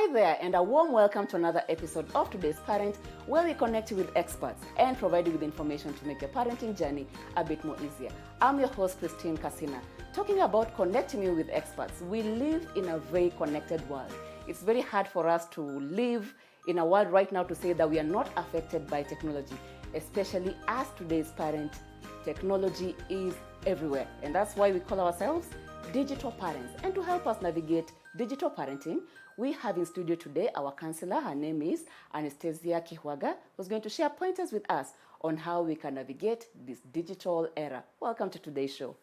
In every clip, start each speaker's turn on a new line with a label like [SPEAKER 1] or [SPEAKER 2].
[SPEAKER 1] Hi there, and a warm welcome to another episode of Today's Parent, where we connect you with experts and provide you with information to make your parenting journey a bit more easier. I'm your host, Christine Casina. Talking about connecting you with experts, we live in a very connected world. It's very hard for us to live in a world right now to say that we are not affected by technology, especially as today's parent. Technology is everywhere, and that's why we call ourselves digital parents. And to help us navigate digital parenting, we have in studio today our counselor. Her name is Anastasia Kihwaga, who's going to share pointers with us on how we can navigate this digital era. Welcome to today's show.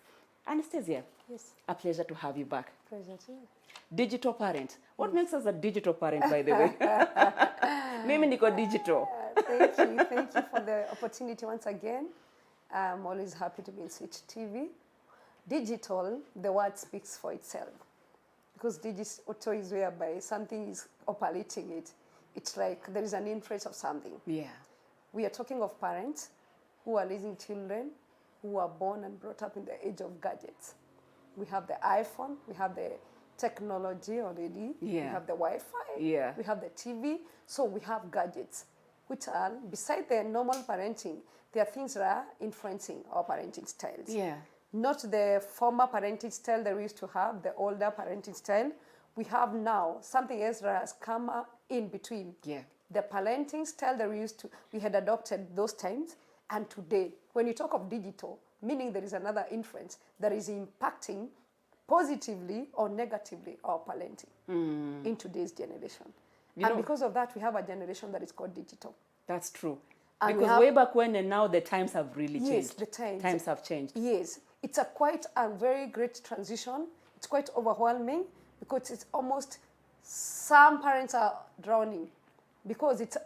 [SPEAKER 1] Anastasia,
[SPEAKER 2] yes,
[SPEAKER 1] a pleasure to have you back.
[SPEAKER 2] Pleasure too.
[SPEAKER 1] Digital parent. What makes us a digital parent, by the way? Mimi niko digital.
[SPEAKER 2] Thank you for the opportunity once again. I'm always happy to be in Switch TV. Digital, the word speaks for itself. Because digital is whereby something is operating it. It's like there is an interest of something.
[SPEAKER 1] Yeah.
[SPEAKER 2] We are talking of parents who are raising children who are born and brought up in the age of gadgets. We have the iPhone, we have the technology already,
[SPEAKER 1] Yeah.
[SPEAKER 2] we have the Wi-Fi,
[SPEAKER 1] Yeah.
[SPEAKER 2] we have the TV, so we have gadgets, which are, beside the normal parenting, there are things that are influencing our parenting styles.
[SPEAKER 1] Yeah.
[SPEAKER 2] Not the former parenting style that we used to have, the older parenting style. We have now something else that has come up in between.
[SPEAKER 1] Yeah.
[SPEAKER 2] The parenting style that we had adopted those times, and today, when you talk of digital, meaning there is another influence that is impacting positively or negatively our parenting in today's generation. And because of that, we have a generation that is called digital.
[SPEAKER 1] That's true.
[SPEAKER 2] And
[SPEAKER 1] because way back when and now the times have really changed.
[SPEAKER 2] Yes, the times
[SPEAKER 1] have changed.
[SPEAKER 2] Yes, it's quite a very great transition. It's quite overwhelming because it's almost, some parents are drowning because it's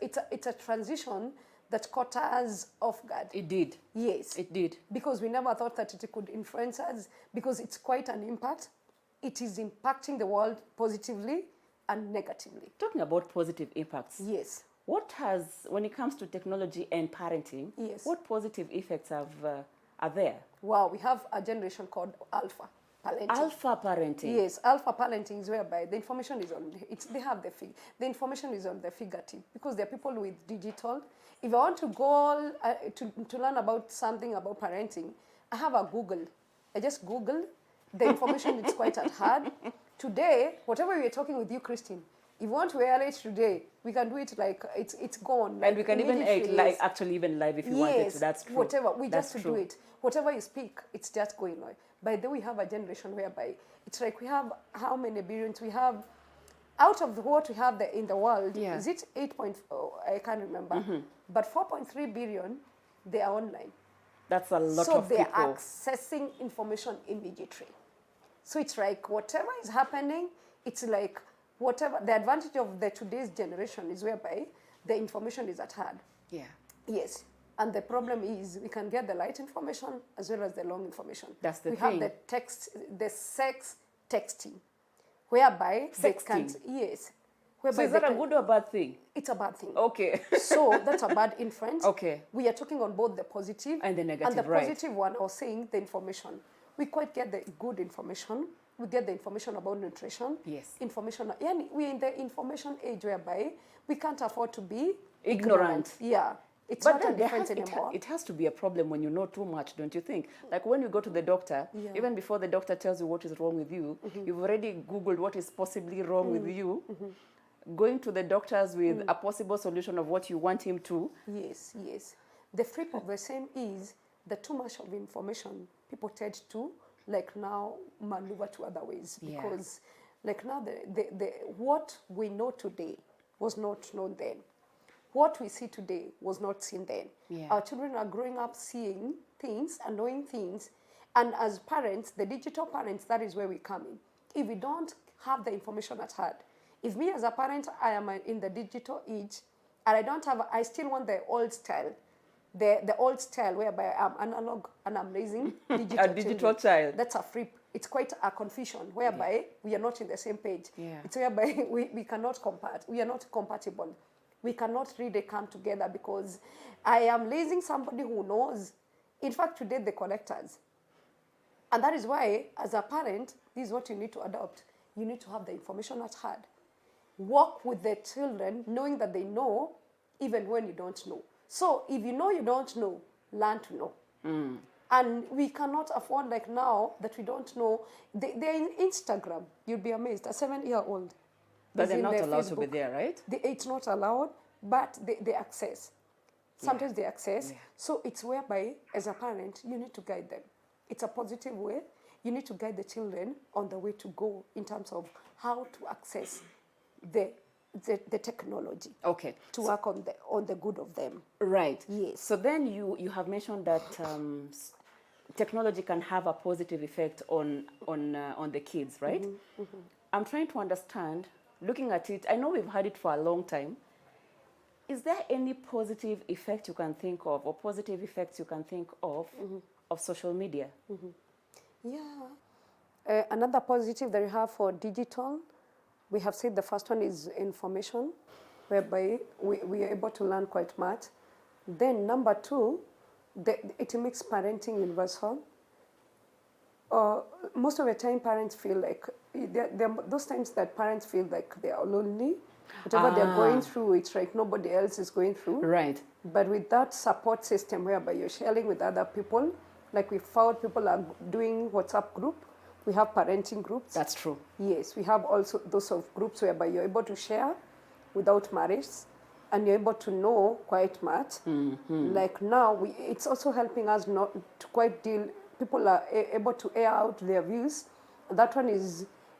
[SPEAKER 2] a transition that caught us off guard.
[SPEAKER 1] It did.
[SPEAKER 2] Yes.
[SPEAKER 1] It did.
[SPEAKER 2] Because we never thought that it could influence us, because it's quite an impact. It is impacting the world positively and negatively.
[SPEAKER 1] Talking about positive impacts.
[SPEAKER 2] Yes.
[SPEAKER 1] When it comes to technology and parenting,
[SPEAKER 2] Yes.
[SPEAKER 1] what positive effects are there?
[SPEAKER 2] Wow, we have a generation called alpha parenting.
[SPEAKER 1] Alpha parenting.
[SPEAKER 2] Yes, alpha parenting is whereby the information is on, the information is on the fingertip, because there are people with digital. If I want to go to learn about something about parenting, I have a Google. I just Google. The information is quite at hand. Today, whatever we are talking with you, Christine, if you want to air it today, we can do it like it's gone. Like
[SPEAKER 1] and we can even actually even live if you wanted to. That's true.
[SPEAKER 2] Whatever, we
[SPEAKER 1] That's
[SPEAKER 2] just
[SPEAKER 1] true.
[SPEAKER 2] do it. Whatever you speak, it's just going on. By the way, we have a generation whereby it's like we have how many billions we have out of what we have in the world.
[SPEAKER 1] Yeah.
[SPEAKER 2] Is it 8.4? I can't remember. But 4.3 billion, they are online.
[SPEAKER 1] That's a lot
[SPEAKER 2] So
[SPEAKER 1] of
[SPEAKER 2] they
[SPEAKER 1] people.
[SPEAKER 2] are accessing information immediately. So it's like whatever is happening, it's like whatever. The advantage of today's generation is whereby the information is at hand.
[SPEAKER 1] Yeah.
[SPEAKER 2] Yes. And the problem is we can get the light information as well as the long information.
[SPEAKER 1] That's the
[SPEAKER 2] we
[SPEAKER 1] thing.
[SPEAKER 2] have the sex texting, whereby they
[SPEAKER 1] Sexting.
[SPEAKER 2] can't. Yes.
[SPEAKER 1] So is that a good or bad thing?
[SPEAKER 2] It's a bad thing.
[SPEAKER 1] Okay.
[SPEAKER 2] So that's a bad influence.
[SPEAKER 1] Okay.
[SPEAKER 2] We are talking on both the positive
[SPEAKER 1] And the negative,
[SPEAKER 2] And the
[SPEAKER 1] right.
[SPEAKER 2] positive one, I was saying the information. We quite get the good information. We get the information about nutrition.
[SPEAKER 1] Yes.
[SPEAKER 2] Information. And we're in the information age whereby we can't afford to be
[SPEAKER 1] Ignorant.
[SPEAKER 2] Yeah. It's
[SPEAKER 1] But
[SPEAKER 2] not a
[SPEAKER 1] then
[SPEAKER 2] difference anymore.
[SPEAKER 1] it has to be a problem when you know too much, don't you think? Like when you go to the doctor,
[SPEAKER 2] Yeah.
[SPEAKER 1] even before the doctor tells you what is wrong with you, you've already Googled what is possibly wrong with you, going to the doctors with a possible solution of what you want him to.
[SPEAKER 2] Yes, yes. The flip of the same is the too much of information. People tend to, like now, maneuver to other ways.
[SPEAKER 1] Yeah.
[SPEAKER 2] Because, like now, what we know today was not known then. What we see today was not seen then.
[SPEAKER 1] Yeah.
[SPEAKER 2] Our children are growing up seeing things and knowing things. And as parents, the digital parents, that is where we come in. If we don't have the information at hand, if me as a parent, I am in the digital age, and I still want the old style, the old style whereby I'm analog and I'm raising digital
[SPEAKER 1] A digital
[SPEAKER 2] children.
[SPEAKER 1] child.
[SPEAKER 2] That's a flip. It's quite a confusion whereby we are not in the same page.
[SPEAKER 1] Yeah.
[SPEAKER 2] It's whereby we cannot we are not compatible. We cannot really come together because I am raising somebody who knows. In fact, today the collectors. And that is why, as a parent, this is what you need to adopt. You need to have the information at hand. work with the children knowing that they know even when you don't know. So if you know you don't know, learn to know. And we cannot afford, like now that we don't know, they're in Instagram. You'll be amazed. A 7-year-old.
[SPEAKER 1] But
[SPEAKER 2] is
[SPEAKER 1] they're
[SPEAKER 2] in
[SPEAKER 1] not
[SPEAKER 2] their
[SPEAKER 1] allowed to be
[SPEAKER 2] Facebook.
[SPEAKER 1] there, right?
[SPEAKER 2] It's not allowed, but they access. Sometimes they access.
[SPEAKER 1] Yeah.
[SPEAKER 2] So it's whereby, as a parent, you need to guide them. It's a positive way. You need to guide the children on the way to go in terms of how to access the technology.
[SPEAKER 1] Okay.
[SPEAKER 2] To work on the good of them.
[SPEAKER 1] Right.
[SPEAKER 2] Yes.
[SPEAKER 1] So then you have mentioned that technology can have a positive effect on the kids, right? I'm trying to understand, looking at it, I know we've had it for a long time. Is there any positive effect you can think of, or positive effects you can think of social media?
[SPEAKER 2] Yeah. Another positive that we have for digital, we have said the first one is information, whereby we are able to learn quite much. Then number two, it makes parenting universal. Most of the time parents feel like, there are those times that parents feel like they are lonely. Whatever they're going through, it's like nobody else is going through.
[SPEAKER 1] Right.
[SPEAKER 2] But with that support system whereby you're sharing with other people, like we found people are doing WhatsApp group, we have parenting groups.
[SPEAKER 1] That's true.
[SPEAKER 2] Yes, we have also those of groups whereby you're able to share without marriage, and you're able to know quite much. Like now, it's also helping us not to quite deal. People are able to air out their views. That one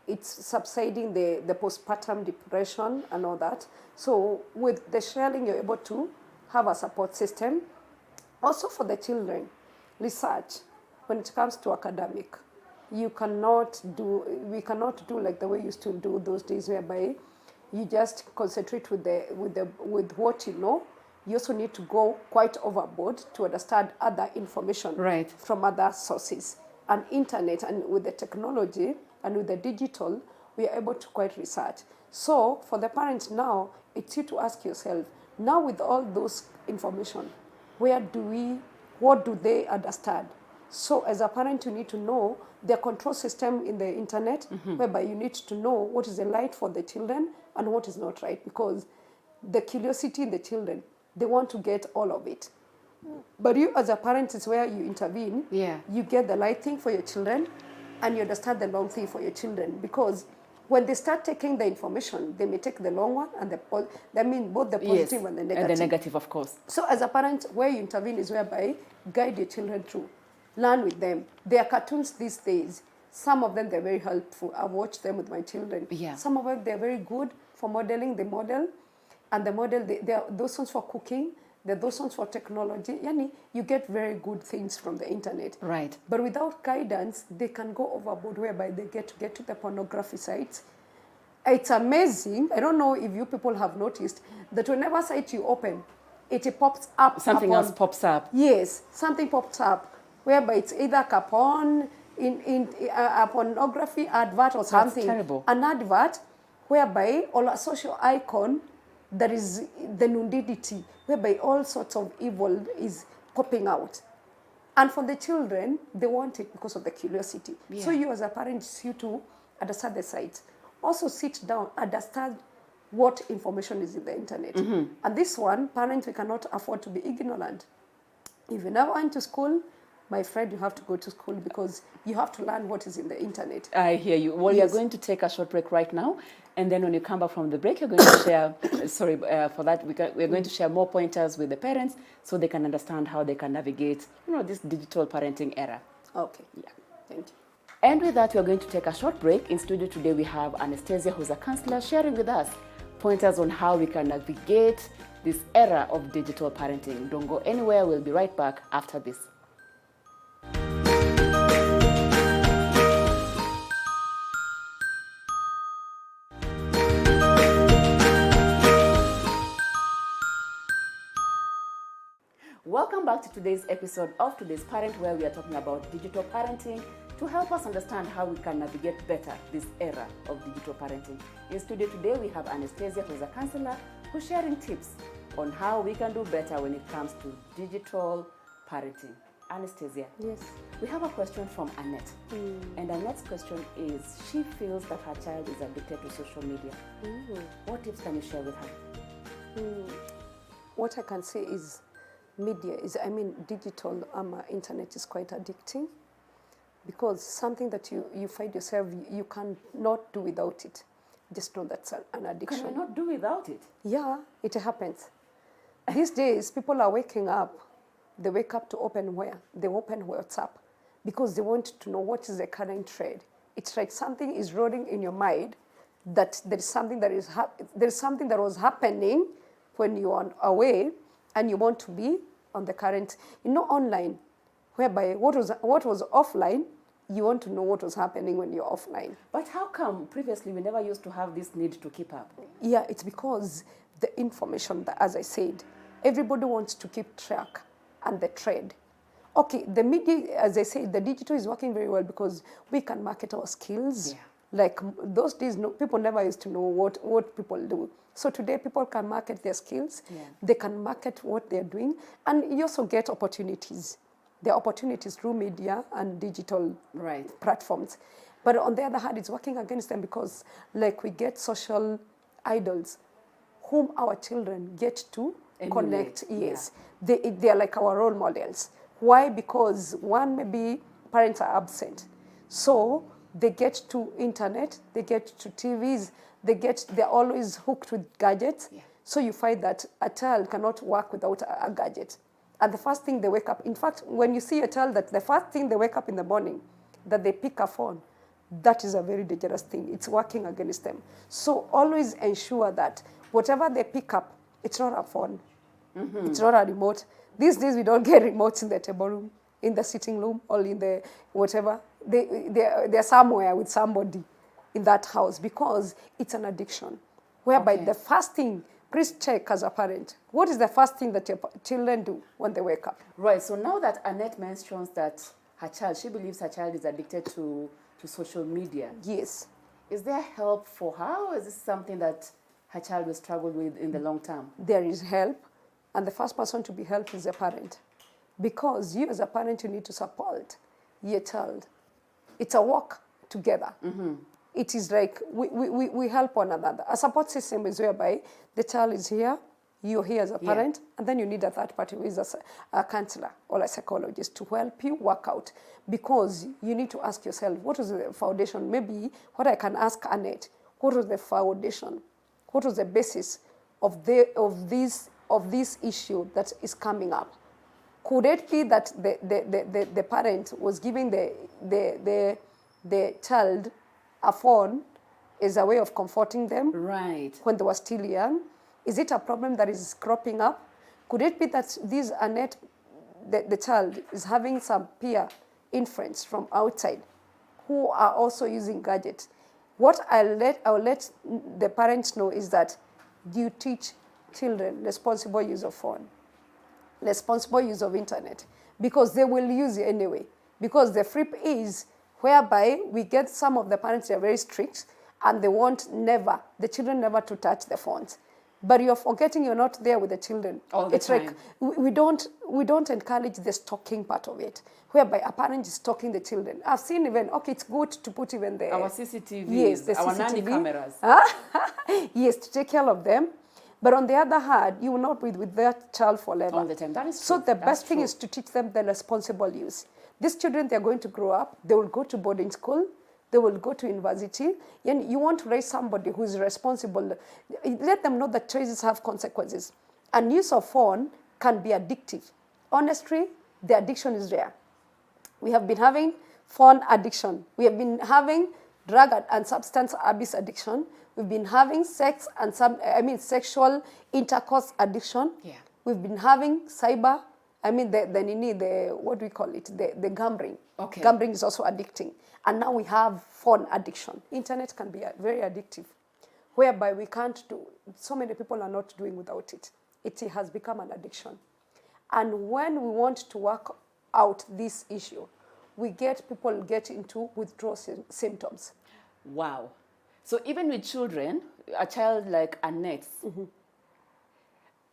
[SPEAKER 2] it's subsiding the postpartum depression and all that. So with the sharing, you're able to have a support system. Also for the children, research when it comes to academic. We cannot do like the way we used to do those days, whereby you just concentrate with what you know. You also need to go quite overboard to understand other information from other sources. And internet, and with the technology and with the digital, we are able to quite research. So for the parents now, it's you to ask yourself, now with all those information, what do they understand? So as a parent, you need to know their control system in the internet, whereby you need to know what is the right for the children and what is not right, because the curiosity in the children, they want to get all of it. But you as a parent is where you intervene.
[SPEAKER 1] Yeah.
[SPEAKER 2] You get the right thing for your children and you understand the wrong thing for your children, because when they start taking the information, they may take the long one and both the positive and the negative.
[SPEAKER 1] And the negative, of course.
[SPEAKER 2] So as a parent, where you intervene is whereby guide your children through. Learn with them. There are cartoons these days. Some of them, they're very helpful. I've watched them with my children.
[SPEAKER 1] Yeah.
[SPEAKER 2] Some of them, they're very good for modeling. They model. And the model, they are those ones for cooking. They're those ones for technology. Yani, you get very good things from the internet.
[SPEAKER 1] Right.
[SPEAKER 2] But without guidance, they can go overboard, whereby they get to the pornography sites. It's amazing. I don't know if you people have noticed that whenever site you open, it pops up.
[SPEAKER 1] Something else pops up.
[SPEAKER 2] Yes, something pops up, whereby it's either Capon, a pornography advert or something.
[SPEAKER 1] That's terrible.
[SPEAKER 2] An advert whereby, or a social icon, there is the nudity, whereby all sorts of evil is popping out. And for the children, they want it because of the curiosity.
[SPEAKER 1] Yeah.
[SPEAKER 2] So you as a parent, it's you to understand the site. Also sit down, understand what information is in the internet. And this one, parents, we cannot afford to be ignorant. If you never went to school, my friend, you have to go to school, because you have to learn what is in the internet.
[SPEAKER 1] I hear you. Well,
[SPEAKER 2] Yes.
[SPEAKER 1] You're going to take a short break right now. And then when you come back from the break, you're going to share, for that, we're going to share more pointers with the parents so they can understand how they can navigate, this digital parenting era.
[SPEAKER 2] Okay.
[SPEAKER 1] Yeah.
[SPEAKER 2] Thank you.
[SPEAKER 1] And with that, we're going to take a short break. In studio today, we have Anastasia, who's a counselor, sharing with us pointers on how we can navigate this era of digital parenting. Don't go anywhere. We'll be right back after this. Welcome back to today's episode of Today's Parent, where we are talking about digital parenting to help us understand how we can navigate better this era of digital parenting. In studio today, we have Anastasia, who's a counselor, who's sharing tips on how we can do better when it comes to digital parenting. Anastasia,
[SPEAKER 2] Yes.
[SPEAKER 1] we have a question from Annette. And Annette's question is, she feels that her child is addicted to social media. What tips can you share with her?
[SPEAKER 2] What I can say is digital internet is quite addicting, because something that you find yourself, you cannot do without it. Just know that's an addiction.
[SPEAKER 1] Can I not do without it?
[SPEAKER 2] Yeah, it happens. These days, people are waking up. They wake up to open where? They open WhatsApp because they want to know what is the current trend. It's like something is rolling in your mind that there is something that was happening when you are away, and you want to be on the current, online, whereby what was offline, you want to know what was happening when you're offline.
[SPEAKER 1] But how come previously we never used to have this need to keep up?
[SPEAKER 2] Yeah, it's because the information, as I said, everybody wants to keep track and the trend. Okay, the media, as I said, the digital is working very well because we can market our skills.
[SPEAKER 1] Yeah.
[SPEAKER 2] Like those days, people never used to know what people do. So today, people can market their skills.
[SPEAKER 1] Yeah.
[SPEAKER 2] They can market what they're doing. And you also get opportunities. There are opportunities through media and digital platforms. But on the other hand, it's working against them because we get social idols whom our children get to connect. Yes.
[SPEAKER 1] Yeah.
[SPEAKER 2] They are like our role models. Why? Because one, maybe parents are absent. So they get to internet, they get to TVs, they're always hooked with gadgets.
[SPEAKER 1] Yeah.
[SPEAKER 2] So you find that a child cannot work without a gadget. And the first thing they wake up, in fact, when you see a child that the first thing they wake up in the morning, that they pick a phone, that is a very dangerous thing. It's working against them. So always ensure that whatever they pick up, it's not a phone. It's not a remote. These days we don't get remotes in the table room, in the sitting room, or in the whatever. They're somewhere with somebody in that house because it's an addiction. Whereby the first thing, please check as a parent, what is the first thing that your children do when they wake up?
[SPEAKER 1] Right, so now that Annette mentions that she believes her child is addicted to social media.
[SPEAKER 2] Yes.
[SPEAKER 1] Is there help for her, or is this something that her child will struggle with in the long term?
[SPEAKER 2] There is help, and the first person to be helped is the parent. Because you as a parent, you need to support your child. It's a work together. It is like we help one another. A support system is whereby the child is here, you're here as a parent, and then you need a third party who is a counselor or a psychologist to help you work out. Because you need to ask yourself, what is the foundation? Maybe what I can ask Annette, what was the foundation? What was the basis of this issue that is coming up? Could it be that the parent was giving the child a phone as a way of comforting them when they were still young? Is it a problem that is cropping up? Could it be that this Annette, the child, is having some peer influence from outside who are also using gadgets? What I'll let the parents know is that you teach children responsible use of phone, responsible use of internet, because they will use it anyway. Because the flip is whereby we get some of the parents, they're very strict, and they want the children never to touch the phones. But you're forgetting you're not there with the children.
[SPEAKER 1] All the time.
[SPEAKER 2] Like we don't encourage the stalking part of it, whereby a parent is stalking the children. I've seen even, it's good to put even
[SPEAKER 1] our CCTVs,
[SPEAKER 2] yes,
[SPEAKER 1] our nanny cameras.
[SPEAKER 2] Yes, to take care of them. But on the other hand, you will not be with that child forever.
[SPEAKER 1] All the time. That is true.
[SPEAKER 2] So the best thing is to teach them the responsible use. These children, they're going to grow up. They will go to boarding school. They will go to university. And you want to raise somebody who is responsible. Let them know that choices have consequences. And use of phone can be addictive. Honestly, the addiction is there. We have been having phone addiction. We have been having drug and substance abuse addiction. We've been having sex and sexual intercourse addiction.
[SPEAKER 1] Yeah.
[SPEAKER 2] We've been having cyber. What do we call it? The gambling.
[SPEAKER 1] Okay.
[SPEAKER 2] Gambling is also addicting. And now we have phone addiction. Internet can be very addictive, whereby we can't do, so many people are not doing without it. It has become an addiction. And when we want to work out this issue, people get into withdrawal symptoms.
[SPEAKER 1] Wow. So even with children, a child like Annette,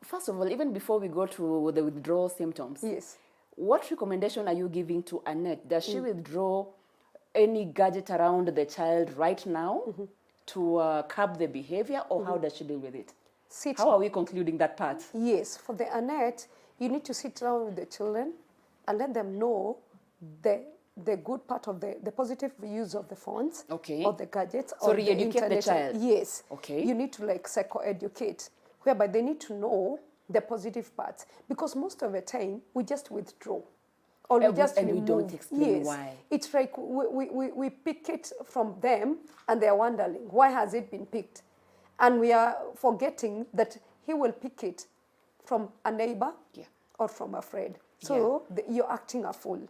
[SPEAKER 1] first of all, even before we go to the withdrawal symptoms,
[SPEAKER 2] yes,
[SPEAKER 1] what recommendation are you giving to Annette? Does she withdraw any gadget around the child right now to curb the behavior, or how does she deal with it?
[SPEAKER 2] Sit.
[SPEAKER 1] How are we concluding that part?
[SPEAKER 2] Yes, for the Annette, you need to sit down with the children and let them know the good part of the positive use of the phones
[SPEAKER 1] Okay.
[SPEAKER 2] or the gadgets
[SPEAKER 1] So
[SPEAKER 2] or the
[SPEAKER 1] re-educate the
[SPEAKER 2] internet.
[SPEAKER 1] child.
[SPEAKER 2] Yes.
[SPEAKER 1] Okay.
[SPEAKER 2] You need to like psycho-educate, whereby they need to know the positive parts. Because most of the time, we just withdraw. Or we just
[SPEAKER 1] and we
[SPEAKER 2] remove.
[SPEAKER 1] don't explain
[SPEAKER 2] Yes.
[SPEAKER 1] why.
[SPEAKER 2] It's like we pick it from them and they're wondering, why has it been picked? And we are forgetting that he will pick it from a neighbor
[SPEAKER 1] Yeah.
[SPEAKER 2] or from a friend. So you're acting a fool.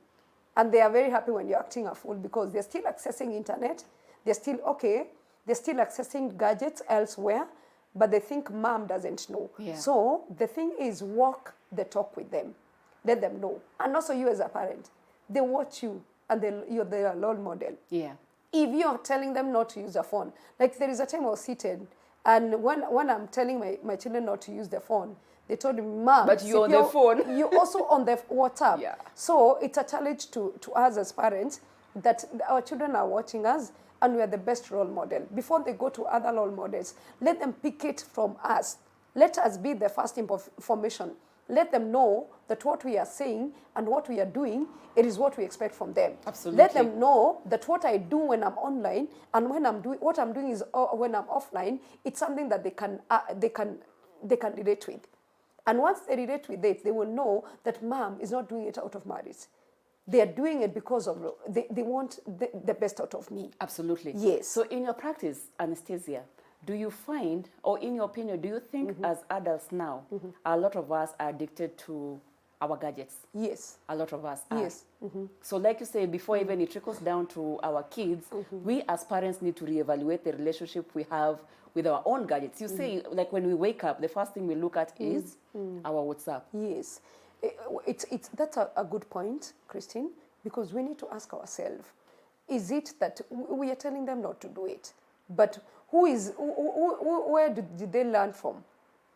[SPEAKER 2] And they are very happy when you're acting a fool because they're still accessing internet. They're still, okay, they're still accessing gadgets elsewhere, but they think mom doesn't know.
[SPEAKER 1] Yeah.
[SPEAKER 2] So the thing is, walk the talk with them. Let them know. And also you as a parent, they watch you and you're their role model.
[SPEAKER 1] Yeah.
[SPEAKER 2] If you're telling them not to use a phone, like there is a time I was seated, and when I'm telling my children not to use the phone, they told me, Mom,
[SPEAKER 1] But you're on the phone.
[SPEAKER 2] You're also on the WhatsApp.
[SPEAKER 1] Yeah.
[SPEAKER 2] So it's a challenge to us as parents that our children are watching us and we are the best role model. Before they go to other role models, let them pick it from us. Let us be the first information. Let them know that what we are saying and what we are doing, it is what we expect from them.
[SPEAKER 1] Absolutely.
[SPEAKER 2] Let them know that what I do when I'm online and when I'm doing what I'm doing is when I'm offline, it's something that they can relate with. And once they relate with it, they will know that mom is not doing it out of malice. They are doing it because of they want the best out of me.
[SPEAKER 1] Absolutely.
[SPEAKER 2] Yes.
[SPEAKER 1] So in your practice, Anastasia, do you find, or in your opinion, do you think as adults now, a lot of us are addicted to our gadgets?
[SPEAKER 2] Yes.
[SPEAKER 1] A lot of us are.
[SPEAKER 2] Yes.
[SPEAKER 1] So like you say, before even it trickles down to our kids, we as parents need to reevaluate the relationship we have with our own gadgets. You say, like when we wake up, the first thing we look at is our WhatsApp.
[SPEAKER 2] Yes. That's a good point, Christine, because we need to ask ourselves, is it that we are telling them not to do it? But where did they learn from?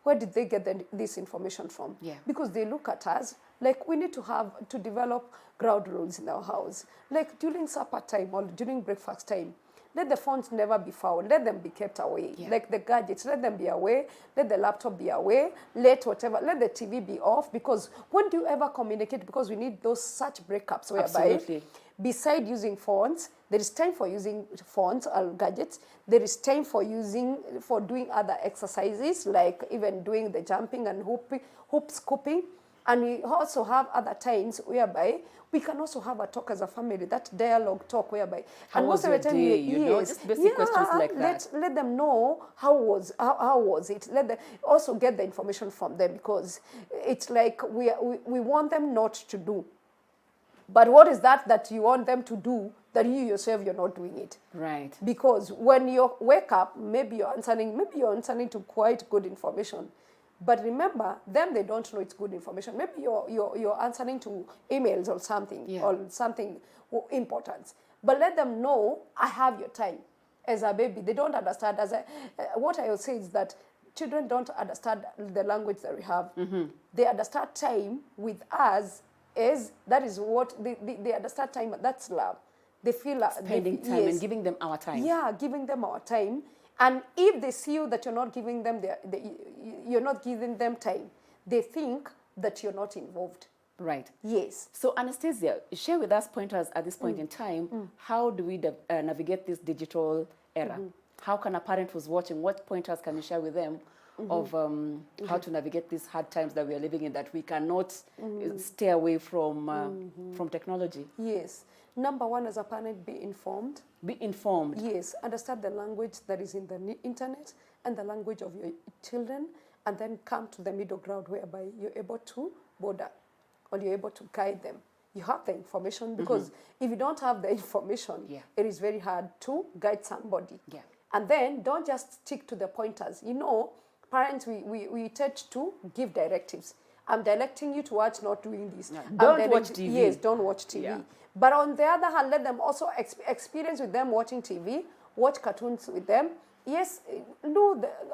[SPEAKER 2] Where did they get this information from?
[SPEAKER 1] Yeah.
[SPEAKER 2] Because they look at us, like we need to develop ground rules in our house. Like during supper time or during breakfast time, let the phones never be found. Let them be kept away.
[SPEAKER 1] Yeah.
[SPEAKER 2] Like the gadgets, let them be away. Let the laptop be away. Let the TV be off. Because when do you ever communicate? Because we need those such breakups whereby,
[SPEAKER 1] Absolutely.
[SPEAKER 2] beside using phones, there is time for using phones or gadgets. There is time for doing other exercises, like even doing the jumping and hoop scooping. And we also have other times whereby we can also have a talk as a family, that dialogue talk whereby.
[SPEAKER 1] How was your day? You know, just basic questions like that.
[SPEAKER 2] Let them know how was it. Let them also get the information from them, because it's like we want them not to do. But what is that you want them to do that you yourself you're not doing it?
[SPEAKER 1] Right.
[SPEAKER 2] Because when you wake up, maybe you're answering to quite good information. But remember, them they don't know it's good information. Maybe you're answering to emails or something, or something important. But let them know, I have your time. As a baby, they don't understand. What I will say is that children don't understand the language that we have. They understand time with us that is what they understand time. That's love. They feel
[SPEAKER 1] Spending time and giving them our time.
[SPEAKER 2] Yeah, giving them our time. And if they see you that you're not giving them you're not giving them time, they think that you're not involved.
[SPEAKER 1] Right.
[SPEAKER 2] Yes.
[SPEAKER 1] So Anastasia, share with us pointers at this point in time. How do we navigate this digital era? How can a parent who's watching, what pointers can you share with them of how to navigate these hard times that we are living in, that we cannot stay away from technology?
[SPEAKER 2] Yes. Number one, as a parent, be informed.
[SPEAKER 1] Be informed.
[SPEAKER 2] Yes. Understand the language that is in the internet and the language of your children, and then come to the middle ground whereby you're able to border or you're able to guide them. You have the information, because if you don't have the information, it is very hard to guide somebody.
[SPEAKER 1] Yeah.
[SPEAKER 2] And then don't just stick to the pointers. You know, parents, we tend to give directives. I'm directing you to watch, not doing this.
[SPEAKER 1] No, don't watch TV.
[SPEAKER 2] Yes, don't watch TV.
[SPEAKER 1] Yeah.
[SPEAKER 2] But on the other hand, let them also experience with them watching TV, watch cartoons with them. yes,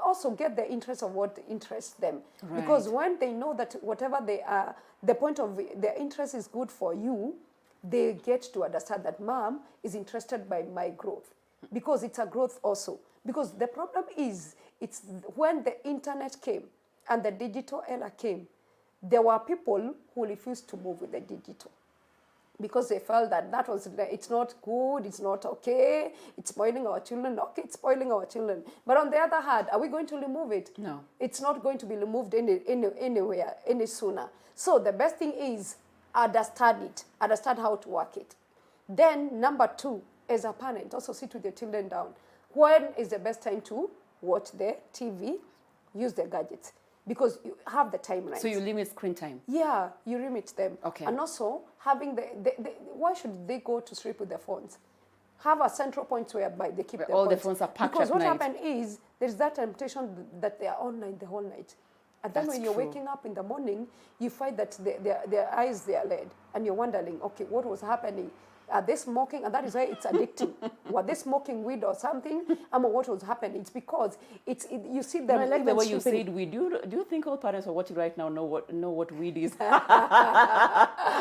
[SPEAKER 2] also get the interest of what interests them.
[SPEAKER 1] Right.
[SPEAKER 2] Because when they know that whatever they are, the point of their interest is good for you, they get to understand that mom is interested by my growth. Because it's a growth also. Because the problem is, it's when the internet came and the digital era came, there were people who refused to move with the digital. Because they felt that it's not good, it's not okay, it's spoiling our children. Okay, it's spoiling our children. But on the other hand, are we going to remove it?
[SPEAKER 1] No.
[SPEAKER 2] It's not going to be removed anywhere, any sooner. So the best thing is understand it, understand how to work it. Then number 2, as a parent, also sit with your children down. When is the best time to watch the TV, use the gadgets? Because you have the timeline.
[SPEAKER 1] So you limit screen time?
[SPEAKER 2] Yeah, you limit them.
[SPEAKER 1] Okay.
[SPEAKER 2] And also, having why should they go to sleep with their phones? Have a central point whereby they keep
[SPEAKER 1] Where
[SPEAKER 2] their
[SPEAKER 1] all the
[SPEAKER 2] phones.
[SPEAKER 1] phones are packed
[SPEAKER 2] Because
[SPEAKER 1] at
[SPEAKER 2] what
[SPEAKER 1] night.
[SPEAKER 2] happens is, there's that temptation that they are online the whole night. And then
[SPEAKER 1] That's
[SPEAKER 2] when you're
[SPEAKER 1] true.
[SPEAKER 2] waking up in the morning, you find that their eyes, they are red. And you're wondering, okay, what was happening? Are they smoking? And that is why it's addictive. Were they smoking weed or something? What was happening? It's because you see them.
[SPEAKER 1] I like the
[SPEAKER 2] even
[SPEAKER 1] way you
[SPEAKER 2] sleeping.
[SPEAKER 1] said weed. Do you think all parents who are watching right now know what weed is?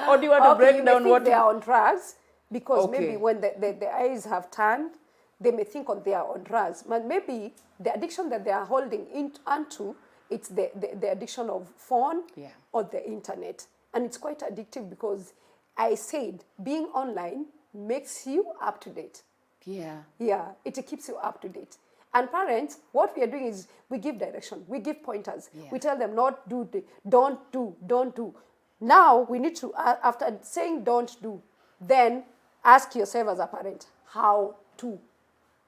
[SPEAKER 1] Or do you want to break
[SPEAKER 2] you may
[SPEAKER 1] down
[SPEAKER 2] think
[SPEAKER 1] what?
[SPEAKER 2] they are on drugs because
[SPEAKER 1] Okay.
[SPEAKER 2] maybe when the eyes have turned, they may think they are on drugs. But maybe the addiction that they are holding onto, it's the addiction of phone
[SPEAKER 1] Yeah.
[SPEAKER 2] or the internet. And it's quite addictive because I said being online makes you up to date.
[SPEAKER 1] Yeah.
[SPEAKER 2] Yeah, it keeps you up to date. And parents, what we are doing is we give direction, we give pointers.
[SPEAKER 1] Yeah.
[SPEAKER 2] We tell them not do, don't do. Now we need to, after saying don't do, then ask yourself as a parent how to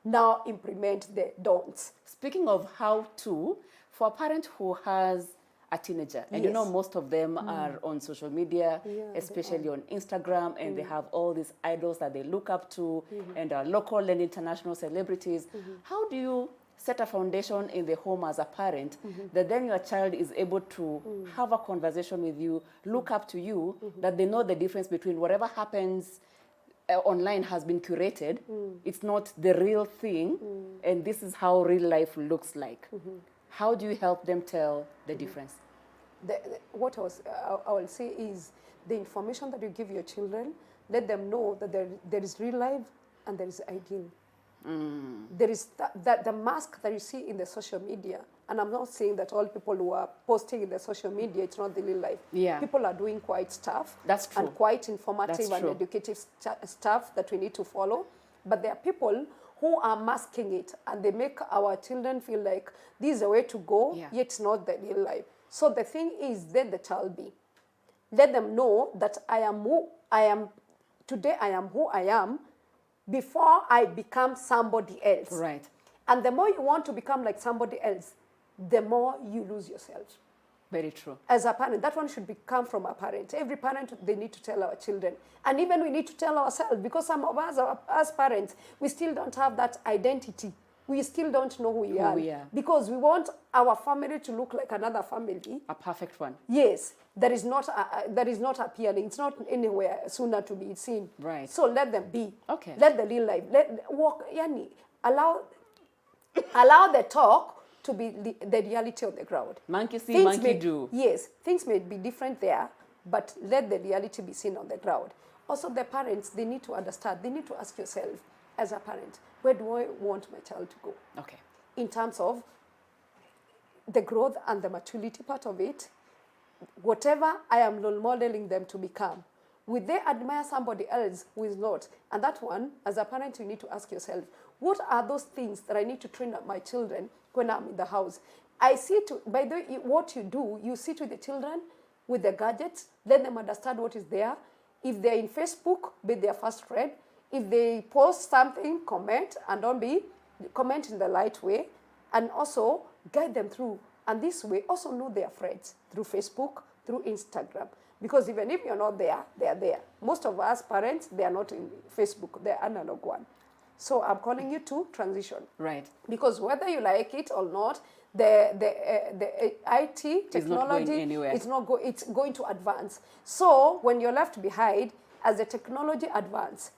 [SPEAKER 2] now implement the don'ts.
[SPEAKER 1] Speaking of how to, for a parent who has a teenager, and you know
[SPEAKER 2] Yes.
[SPEAKER 1] most of them are on social media,
[SPEAKER 2] Yeah, they
[SPEAKER 1] especially on Instagram, and they have all these idols that they look up to, and are local and international celebrities. How do you set a foundation in the home as a parent that then your child is able to have a conversation with you, look up to you, that they know the difference between whatever happens online has been curated, it's not the real thing, and this is how real life looks like. How do you help them tell the difference?
[SPEAKER 2] What I will say is the information that you give your children, let them know that there is real life and there is ideal. There is the mask that you see in the social media, and I'm not saying that all people who are posting in the social media, it's not the real life.
[SPEAKER 1] Yeah.
[SPEAKER 2] People are doing quite stuff.
[SPEAKER 1] That's true.
[SPEAKER 2] And quite informative
[SPEAKER 1] That's
[SPEAKER 2] and
[SPEAKER 1] true.
[SPEAKER 2] educative stuff that we need to follow. But there are people who are masking it, and they make our children feel like this is the way to go,
[SPEAKER 1] Yeah.
[SPEAKER 2] yet it's not the real life. So the thing is, let the child be. Let them know that I am who I am. Today I am who I am before I become somebody else.
[SPEAKER 1] Right.
[SPEAKER 2] And the more you want to become like somebody else, the more you lose yourself.
[SPEAKER 1] Very true.
[SPEAKER 2] As a parent, that one should come from a parent. Every parent, they need to tell our children. And even we need to tell ourselves, because some of us, as parents, we still don't have that identity. We still don't know who we are.
[SPEAKER 1] we are.
[SPEAKER 2] Because we want our family to look like another family.
[SPEAKER 1] A perfect one.
[SPEAKER 2] Yes, that is not appealing. It's not anywhere sooner to be seen.
[SPEAKER 1] Right.
[SPEAKER 2] So let them be.
[SPEAKER 1] Okay.
[SPEAKER 2] Let the real life. Let walk. Yani, allow the talk to be the reality on the ground.
[SPEAKER 1] Monkey see,
[SPEAKER 2] Things
[SPEAKER 1] monkey
[SPEAKER 2] may,
[SPEAKER 1] do.
[SPEAKER 2] Yes, things may be different there, but let the reality be seen on the ground. Also, the parents, they need to understand. They need to ask yourself, as a parent, where do I want my child to go?
[SPEAKER 1] Okay.
[SPEAKER 2] In terms of the growth and the maturity part of it, whatever I am role modeling them to become, will they admire somebody else who is not? And that one, as a parent, you need to ask yourself, what are those things that I need to train up my children when I'm in the house? By the way, what you do, you sit with the children with the gadgets, let them understand what is there. If they're in Facebook, be their first friend. If they post something, comment, and comment in the light way, and also guide them through. And this way, also know their friends through Facebook, through Instagram. Because even if you're not there, they are there. Most of us parents, they are not in Facebook, they're analog one. So I'm calling you to transition.
[SPEAKER 1] Right.
[SPEAKER 2] Because whether you like it or not, the IT technology
[SPEAKER 1] It's not going anywhere.
[SPEAKER 2] It's going to advance. So when you're left behind, as the technology advance,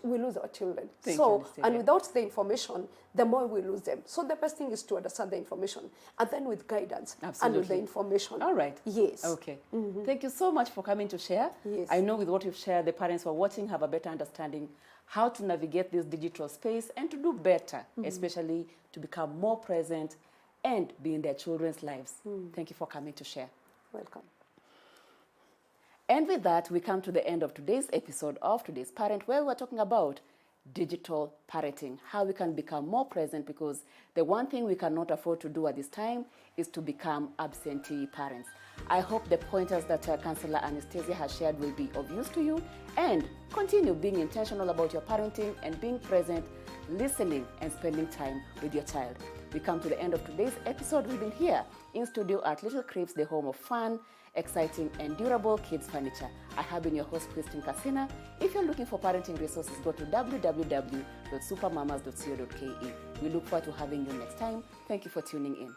[SPEAKER 2] we lose our children.
[SPEAKER 1] Thank you,
[SPEAKER 2] So,
[SPEAKER 1] Anastasia.
[SPEAKER 2] and without the information, the more we lose them. So the best thing is to understand the information, and then with guidance and with the
[SPEAKER 1] Absolutely.
[SPEAKER 2] information.
[SPEAKER 1] All right.
[SPEAKER 2] Yes.
[SPEAKER 1] Okay. Thank you so much for coming to share.
[SPEAKER 2] Yes.
[SPEAKER 1] I know with what you've shared, the parents who are watching have a better understanding how to navigate this digital space and to do better, especially to become more present and be in their children's lives. Thank you for coming to share.
[SPEAKER 2] Welcome.
[SPEAKER 1] And with that, we come to the end of today's episode of Today's Parent, where we're talking about digital parenting, how we can become more present, because the one thing we cannot afford to do at this time is to become absentee parents. I hope the pointers that Councillor Anastasia has shared will be of use to you, and continue being intentional about your parenting and being present, listening and spending time with your child. We come to the end of today's episode. We've been here in studio at Little Cribs, the home of fun, exciting and durable kids furniture. I have been your host, Christine Kasina. If you're looking for parenting resources, go to www.supermamas.co.ke. We look forward to having you next time. Thank you for tuning in.